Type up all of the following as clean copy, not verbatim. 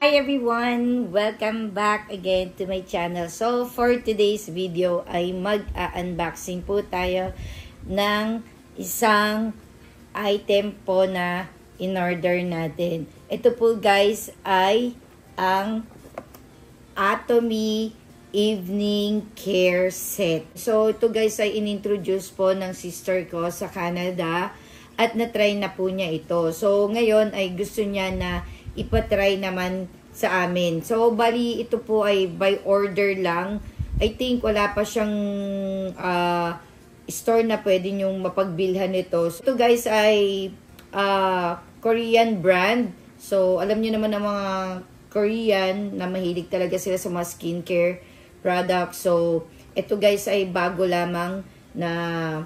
Hi everyone! Welcome back again to my channel. So, for today's video ay mag-unboxing po tayo ng isang item po na in-order natin. Ito po guys ay ang Atomy Evening Care Set. So, ito guys ay in-introduce po ng sister ko sa Canada at na-try na po niya ito. So, ngayon ay gusto niya na ipatry naman sa amin. So, bali, ito po ay by order lang. I think wala pa siyang store na pwede nyong mapagbilhan nito. So, ito guys ay Korean brand. So, alam niyo naman ang mga Korean na mahilig talaga sila sa mga skincare products. So, ito guys ay bago lamang na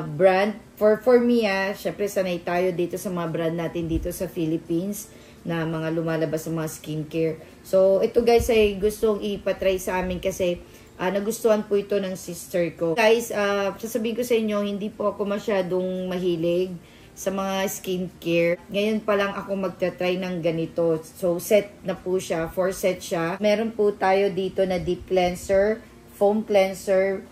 brand. For me, syempre sanay tayo dito sa mga brand natin dito sa Philippines na mga lumalabas sa mga skincare. So, ito guys ay gustong ipatry sa amin kasi nagustuhan po ito ng sister ko. Guys, sasabihin ko sa inyo, hindi po ako masyadong mahilig sa mga skincare. Ngayon pa lang ako magta-try ng ganito. So, set na po siya. 4 set siya. Meron po tayo dito na deep cleanser, foam cleanser,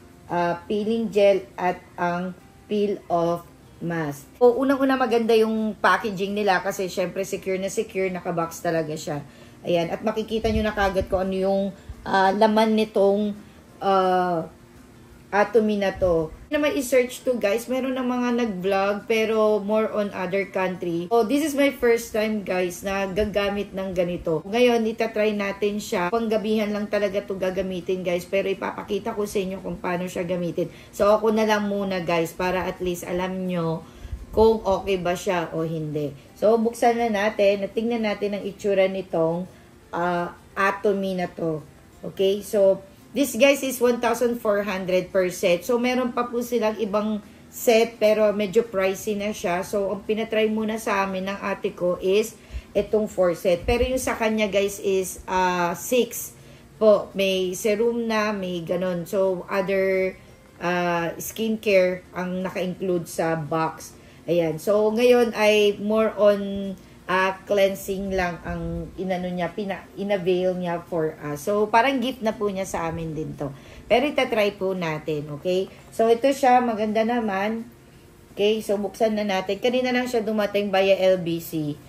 peeling gel, at ang peel-off mask. So, unang-una maganda yung packaging nila kasi syempre secure na secure, nakabox talaga siya. Ayan, at makikita nyo na kagad kung ano yung laman nitong Atomy na to. Naman i-search to guys, meron na mga nag-vlog pero more on other country. So, this is my first time guys na gagamit ng ganito. Ngayon, itatry natin siya. Panggabihan lang talaga to gagamitin guys, pero ipapakita ko sa inyo kung paano siya gamitin. So, ako na lang muna guys para at least alam nyo kung okay ba siya o hindi. So, buksan na natin at tingnan natin ang itsura nitong Atomy na to. Okay, so this guys is 1,400 per set. So, meron pa po silang ibang set pero medyo pricey na siya. So, ang pinatry muna sa amin ng ate ko is itong 4 set. Pero yung sa kanya guys is 6 po. May serum na, may ganon. So, other skincare ang naka-include sa box. Ayan. So, ngayon ay more on cleansing lang ang inano niya, inavail niya for us. So, parang gift na po niya sa amin din to. Pero itatry po natin, okay? So, ito siya, maganda naman. Okay, so buksan na natin. Kanina lang siya dumating via LBC.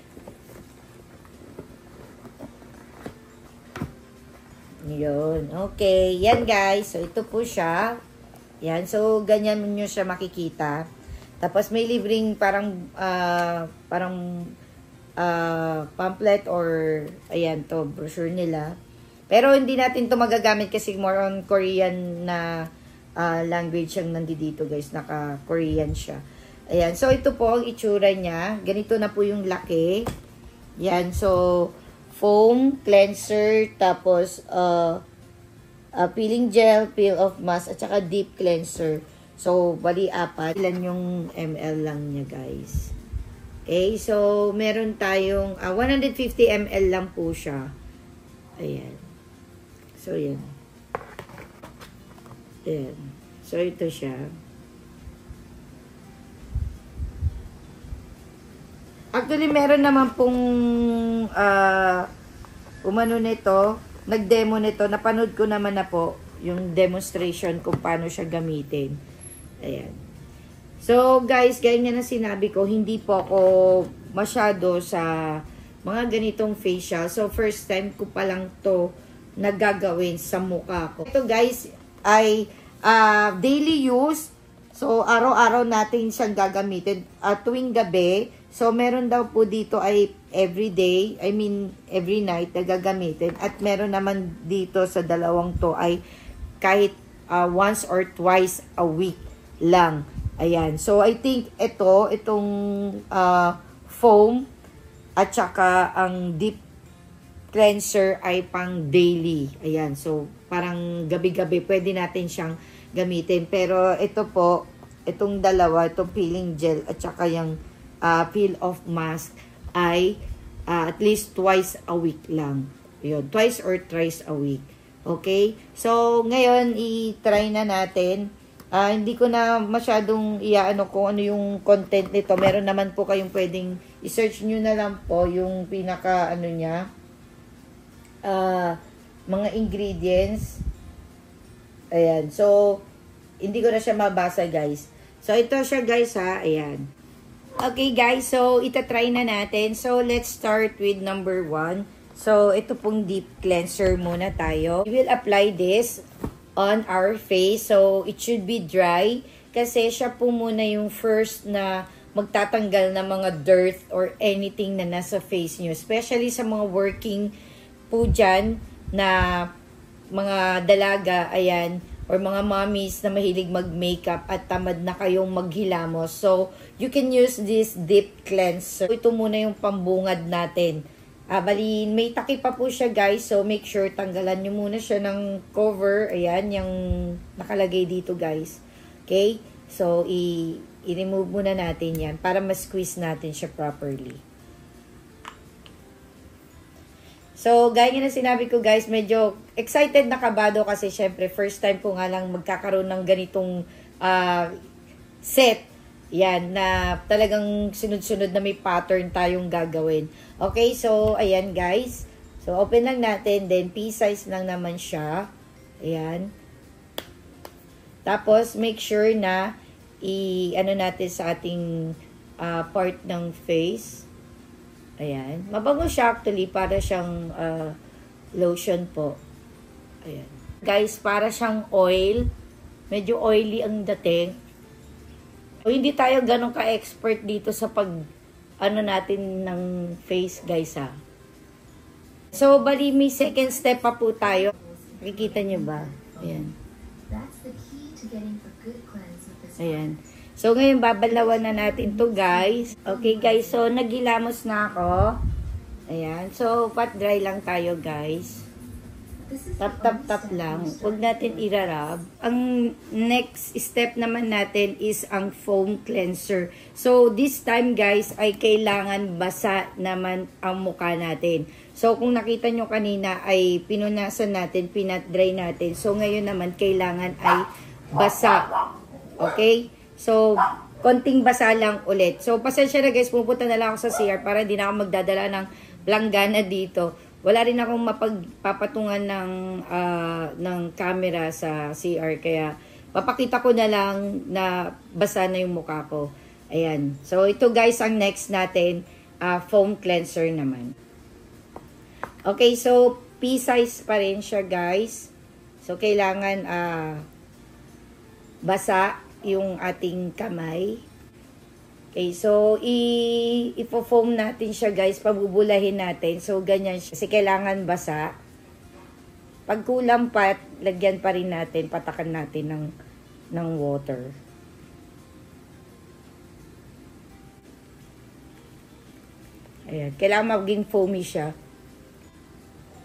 Yun, okay. Yan guys, so ito po siya. Yan, so ganyan nyo siya makikita. Tapos may libreng parang pamphlet or ayan to, brochure nila. Pero hindi natin to magagamit kasi more on Korean na language ang nandito guys. Naka-Korean siya. Ayan. So, ito po ang itsura niya. Ganito na po yung laki. Yan. So, foam, cleanser, tapos peeling gel, peel-off mask, at saka deep cleanser. So, bali 4. Ilan yung ml lang niya guys. Okay, so meron tayong 150 ml lang po siya. Ayan. So, yan. Ayan. So, ito siya. Actually, meron naman pong umano nito, nag-demo nito. Napanood ko naman na po yung demonstration kung paano siya gamitin. Ayan. So, guys, gaya nga na sinabi ko, hindi po ako masyado sa mga ganitong facial. So, first time ko pa lang to nagagawin sa mukha ko. Ito, guys, ay daily use. So, araw-araw natin siyang gagamitin tuwing gabi. So, meron daw po dito ay every day, I mean, every night na gagamitin. At meron naman dito sa dalawang to ay kahit once or twice a week lang. Ayan. So, I think itong foam at saka ang deep cleanser ay pang daily. Ayan. So, parang gabi-gabi pwede natin siyang gamitin. Pero ito po, itong dalawa, itong peeling gel at saka yung peel-off mask ay at least twice a week lang. Yun. Twice or thrice a week. Okay? So, ngayon, i-try na natin. Hindi ko na masyadong iaano kung ano yung content nito. Meron naman po kayong pwedeng i-search nyo na lang po yung pinaka ano niya. mga ingredients. Ayan. So, hindi ko na siya mabasa, guys. So, ito siya, guys, ha. Ayan. Okay, guys. So, itatry na natin. So, let's start with number 1. So, ito pong deep cleanser muna tayo. We will apply this on our face. So, it should be dry. Kasi siya po muna yung first na magtatanggal ng mga dirt or anything na nasa face nyo. Especially sa mga working po dyan na mga dalaga, ayan, or mga mommies na mahilig mag-makeup at tamad na kayong maghilamos. So, you can use this deep cleanser. Ito muna yung pambungad natin. Bali, may takip pa po siya, guys. So, make sure tanggalan nyo muna siya ng cover. Ayan, yung nakalagay dito, guys. Okay? So, i-remove muna natin yan para ma-squeeze natin siya properly. So, gaya nga na sinabi ko, guys, medyo excited na kabado kasi syempre first time ko nga lang magkakaroon ng ganitong set. Yan, na talagang sunod-sunod na may pattern tayong gagawin. Okay, so, ayan, guys. So, open lang natin. Then, pea-size lang naman siya. Ayan. Tapos, make sure na ano natin sa ating part ng face. Ayan. Mabango siya actually. Para siyang lotion po. Ayan. Guys, para siyang oil. Medyo oily ang dating. So, hindi tayo ganun ka-expert dito sa ano natin ng face, guys, ha. So, bali, may second step pa po tayo. Nakikita nyo ba? Ayan. Ayan. So, ngayon, babalawan na natin to, guys. Okay, guys. So, naghilamos na ako. Ayan. So, pat dry lang tayo, guys. Tap lang. Huwag natin irarab. Ang next step naman natin is ang foam cleanser. So, this time, guys, ay kailangan basa naman ang mukha natin. So, kung nakita nyo kanina ay pinunasan natin, pinat dry natin. So, ngayon naman, kailangan ay basa. Okay? So, konting basa lang ulit. So, pasensya na, guys. Pupunta na lang ako sa CR para hindi na ako magdadala ng langgana dito. Wala rin akong mapagpapatungan ng camera sa CR. Kaya, papakita ko na lang na basa na yung mukha ko. Ayan. So, ito, guys, ang next natin, foam cleanser naman. Okay, so, pea-size pa rin siya, guys. So, kailangan basa yung ating kamay. Okay, so, ipo-foam natin siya, guys. Pabubulahin natin. So, ganyan siya. Kasi kailangan basa. Pag kulang pa, lagyan pa rin natin, patakan natin ng water. Ayan, kailangan maging foamy siya.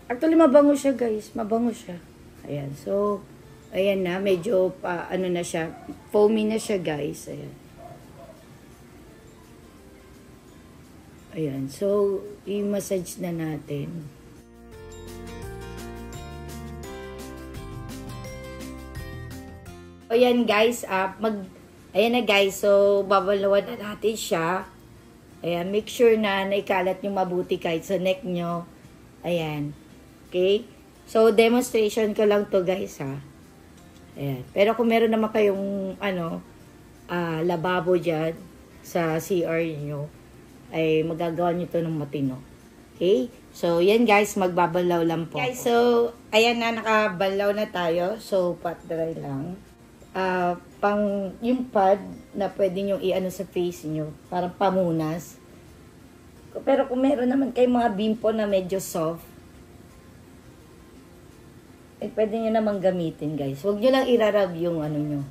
Actually, mabango siya, guys. Mabango siya. Ayan, so, ayan na. Medyo, ano na siya. Foamy na siya, guys. Ayan. Ayan, so, i-massage na natin. Ayan, guys, ayan na, guys, so, babalawan na natin siya. Ayan, make sure na naikalat nyo mabuti kahit sa neck nyo. Ayan, okay? So, demonstration ko lang to, guys, ha. Ayan, pero kung meron naman kayong, lababo dyan sa CR nyo, ay magagawa nyo ito ng matino. Okay? So, yan, guys, magbabalaw lang po. Guys, so, ayan na, nakabalaw na tayo. So, pat dry lang. Yung pad na pwede nyo i-ano sa face nyo, parang pamunas. Pero kung meron naman kayong mga bimpo na medyo soft, pwede nyo naman gamitin, guys. Huwag nyo lang irarab yung ano nyo,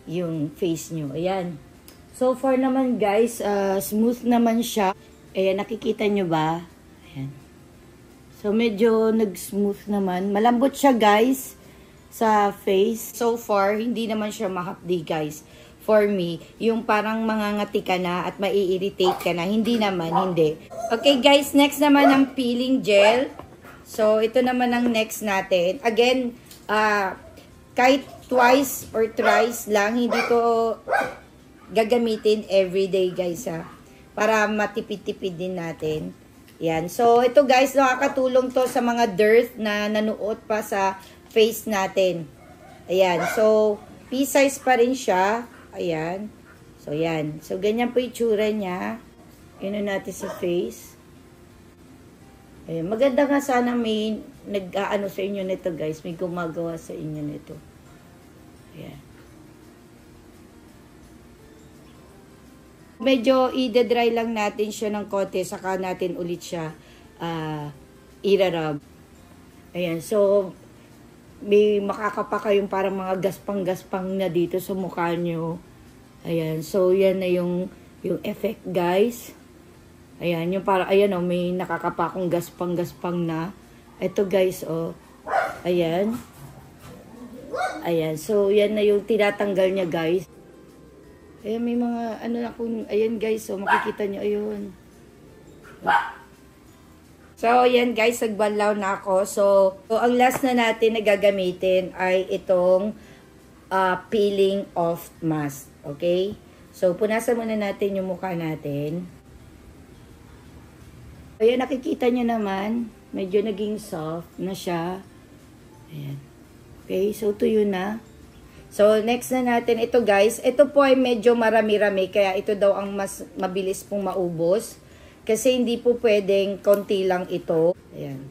yung face nyo. Ayan. So far naman, guys, smooth naman siya. Ayan, nakikita nyo ba? Ayan. So, medyo nag-smooth naman. Malambot siya, guys, sa face. So far, hindi naman siya mahapdi, guys. For me, yung parang mangangati ka na at mai-irritate ka na. Hindi naman, hindi. Okay, guys, next naman ang peeling gel. So, ito naman ang next natin. Again, kahit twice or thrice lang, hindi ko gagamitin everyday, guys, ha. Para matipid-tipid din natin. Yan. So, ito guys, nakakatulong to sa mga dirt na nanuot pa sa face natin. Ayan. So, pea-size pa rin siya. Ayan. So, yan. So, ganyan po yung tsura niya. Yun natin sa face. Ayan. Maganda nga sana may nag-aano sa inyo nito guys. May gumagawa sa inyo nito. Ayan. Medyo i-dry lang natin siya ng konti. Saka natin ulit siya i-rub. Ayan. So, may makakapa kayong parang mga gaspang-gaspang na dito sa mukha nyo. Ayan. So, yan na yung effect, guys. Ayan. Yung parang, ayan o, may nakakapa akong gaspang-gaspang na. Ito, guys, o. Ayan. Ayan. So, yan na yung tinatanggal niya, guys. Ayan, may mga, ano na kung, ayan, guys, o, makikita nyo, ayun. So, yan guys, nagbanlaw na ako. So, ang last na natin na gagamitin ay itong peeling off mask. Okay? So, punasan muna natin yung mukha natin. Ayan, nakikita nyo naman, medyo naging soft na siya. Ayan. Okay, so tuyo na. So, next na natin ito guys. Ito po ay medyo marami-rami, kaya ito daw ang mas mabilis pong maubos. Kasi hindi po pwedeng konti lang ito. Ayan.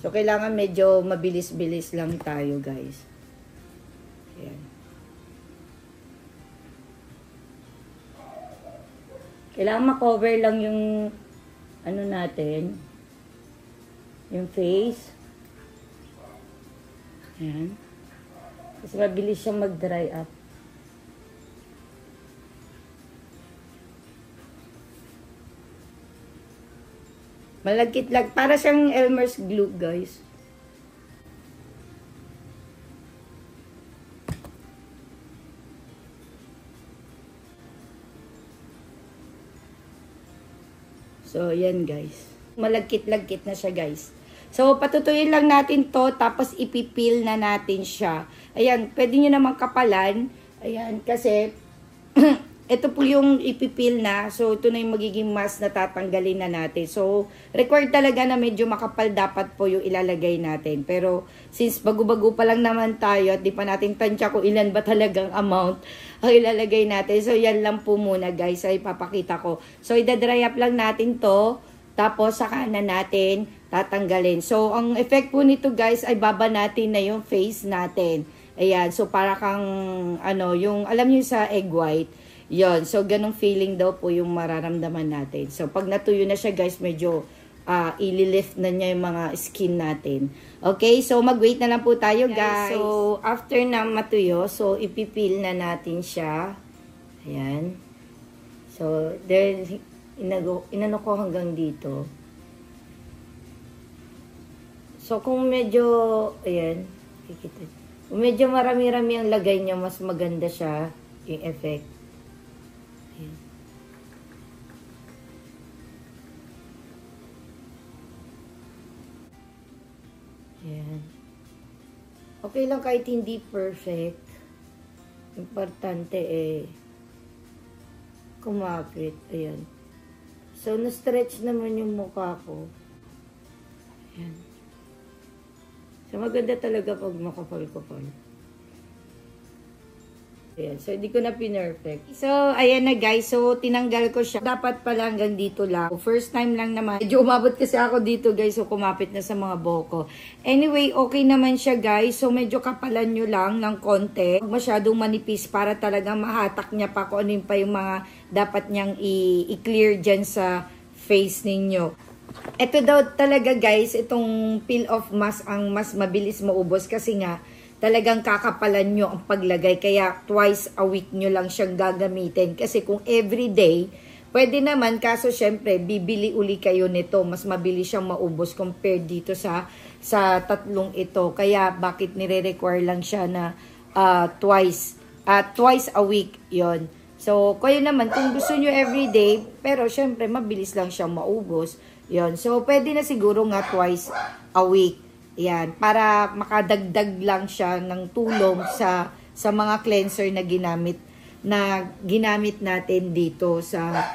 So, kailangan medyo mabilis-bilis lang tayo, guys. Ayan. Kailangan makover lang yung ano natin. Yung face. Ayan. Kasi mabilis siyang mag-dry up. Malagkit lang. Para siyang Elmer's glue, guys. So, yan, guys. Malagkit-lagkit na siya, guys. So, patutuyin lang natin to, tapos ipipil na natin siya. Ayan, pwede nyo naman kapalan. Ayan, kasi ito po yung ipipil na. So, ito na yung magiging mask na tatanggalin na natin. So, required talaga na medyo makapal dapat po yung ilalagay natin. Pero, since bago-bago pa lang naman tayo at di pa natin tansya kung ilan ba talagang amount ang ilalagay natin. So, yan lang po muna guys. Ay, papakita ko. So, idadry up lang natin to. Tapos, saka na natin tatanggalin. So, ang effect po nito guys ay baba natin na yung face natin. Ayan. So, para kang, ano, yung, alam niyo sa egg white. Yon, so ganong feeling daw po yung mararamdaman natin. So pag natuyo na siya guys, medyo ililift na niya yung mga skin natin. Okay, so mag-wait na lang po tayo guys. So after na matuyo, so ipipil na natin siya. Ayan. So then inano ko hanggang dito. So kung medyo, ayan, kikita. Kung medyo marami-rami ang lagay niya, mas maganda siya yung effect. Ayan. Okay lang kahit hindi perfect. Importante kumapit. Ayan. So, na-stretch naman yung mukha ko. Ayan. So, maganda talaga pag makapal-kapal. Ayan. So, hindi ko na pinerfect. So, ayan na guys. So, tinanggal ko siya. Dapat pala hanggang dito lang. First time lang naman. Medyo umabot kasi ako dito guys. So, kumapit na sa mga boko. Anyway, okay naman siya guys. So, medyo kapalan nyo lang ng konti. Huwag masyadong manipis para talagang mahatak niya pa kung ano pa yung mga dapat niyang i-clear dyan sa face ninyo. Ito daw talaga guys, itong peel off mask ang mas mabilis maubos kasi nga talagang kakapalan nyo ang paglagay. Kaya twice a week nyo lang siyang gagamitin. Kasi kung everyday, pwede naman. Kaso syempre, bibili uli kayo nito. Mas mabilis siyang maubos compared dito sa tatlong ito. Kaya bakit nire-require lang siya na twice a week yon. So, kayo naman, kung gusto nyo everyday, pero syempre, mabilis lang siyang maubos. Yon. So, pwede na siguro nga twice a week. Yan, para makadagdag lang siya ng tulong sa mga cleanser na ginamit natin dito sa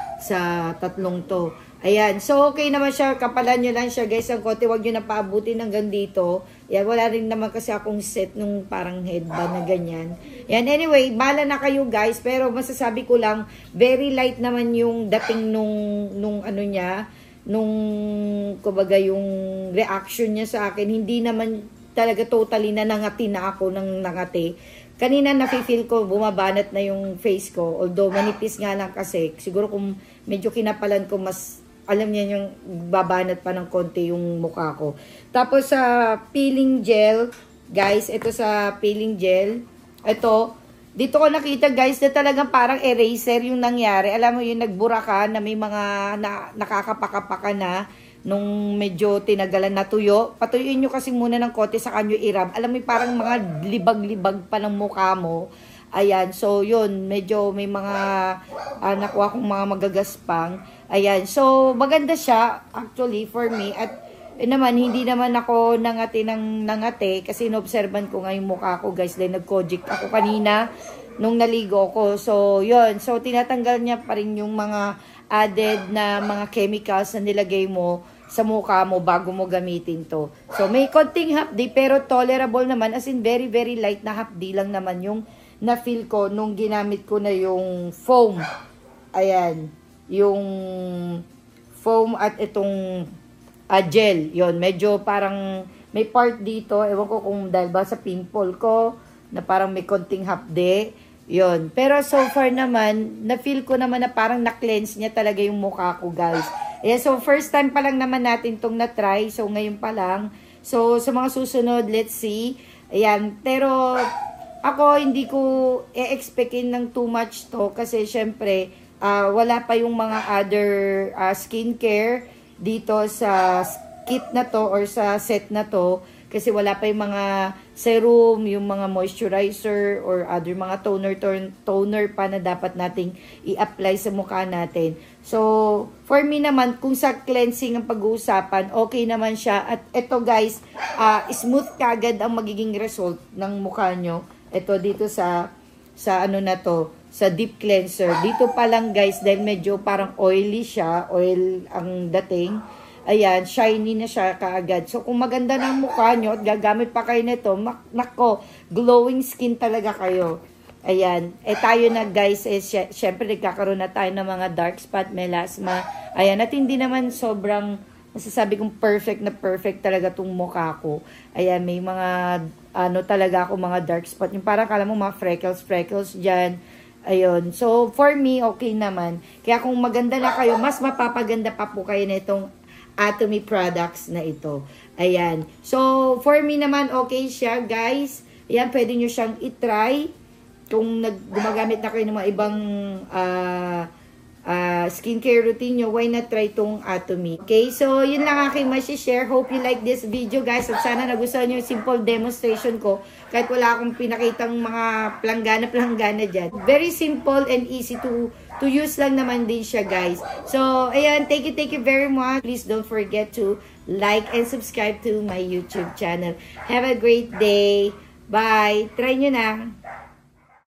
tatlong to. Ayan. So, okay naman siya. Kapalan nyo lang siya, guys. Ang konti, huwag nyo na paabutin hanggang dito. Yan, wala rin naman kasi akong set nung parang headband na ganyan. Yan, anyway, bala na kayo, guys. Pero masasabi ko lang, very light naman yung dating nung ano niya, kumbaga, yung reaction niya sa akin. Hindi naman talaga totally na nangati na ako ng nangati. Kanina nafe-feel ko, bumabanat na yung face ko. Although, manipis nga lang kasi. Siguro kung medyo kinapalan ko, mas alam niya yung babanat pa ng konti yung mukha ko. Tapos sa peeling gel, guys, ito sa peeling gel, ito, dito ko nakita guys na talagang parang eraser yung nangyari. Alam mo yung nagbura ka na may mga nakakapakapaka na nung medyo tinagalan na tuyo. Patuyuin nyo kasi muna ng konti sa kanyo irab. Alam mo parang mga libag-libag pa ng mukha mo. Ayan, so yun, medyo may mga nakuha kong mga magagaspang. Ayan, so maganda siya actually for me. At naman, hindi naman ako nangati kasi inobserban ko nga yung mukha ko guys. Dahil nag-kojic ako kanina nung naligo ko. So yun, so tinatanggal niya pa rin yung mga added na mga chemicals na nilagay mo sa mukha mo bago mo gamitin to. So may konting hapdi pero tolerable naman, as in very very light na hapdi lang naman yung na-feel ko nung ginamit ko na yung foam. Ayan. Yung foam at itong gel. Yon, medyo parang may part dito. Ewan ko kung dahil ba sa pimple ko na parang may konting hapde. Yon. Pero so far naman, na-feel ko naman na parang na-cleanse niya talaga yung mukha ko, guys. Ayan, so first time pa lang naman natin tong na-try. So ngayon pa lang. So sa mga susunod, let's see. Ayan. Pero ako, hindi ko e-expectin ng too much to kasi syempre, wala pa yung mga other skincare dito sa kit na to or sa set na to kasi wala pa yung mga serum, yung mga moisturizer or other mga toner pa na dapat nating i-apply sa mukha natin. So, for me naman, kung sa cleansing ang pag-uusapan, okay naman siya. At ito guys, smooth kagad ang magiging result ng mukha nyo. Ito dito sa ano na to, sa deep cleanser. Dito pa lang guys, dahil medyo parang oily siya, oil ang dating. Ayan, shiny na siya kaagad. So kung maganda ng mukha nyo at gagamit pa kayo nito, nako, glowing skin talaga kayo. Ayan, tayo na guys, syempre nagkakaroon na tayo ng mga dark spot, melasma. Ayan, at hindi naman sobrang masasabi kong perfect na perfect talaga tong mukha ko. Ayan, may mga talaga ako mga dark spot. Yung parang kala mo mga freckles dyan. Ayun. So, for me, okay naman. Kaya kung maganda na kayo, mas mapapaganda pa po kayo na itong Atomy products na ito. Ayan. So, for me naman, okay siya, guys. Ayan, pwede nyo siyang itry. Kung gumagamit na kayo ng mga ibang skincare routine nyo, why not try itong Atomy? Okay, so yun lang aking share. Hope you like this video guys at sana nagustuhan nyo yung simple demonstration ko kahit wala akong pinakitang mga planggana dyan. Very simple and easy to use lang naman din siya guys. So, ayan, thank you very much. Please don't forget to like and subscribe to my YouTube channel. Have a great day. Bye. Try nyo na.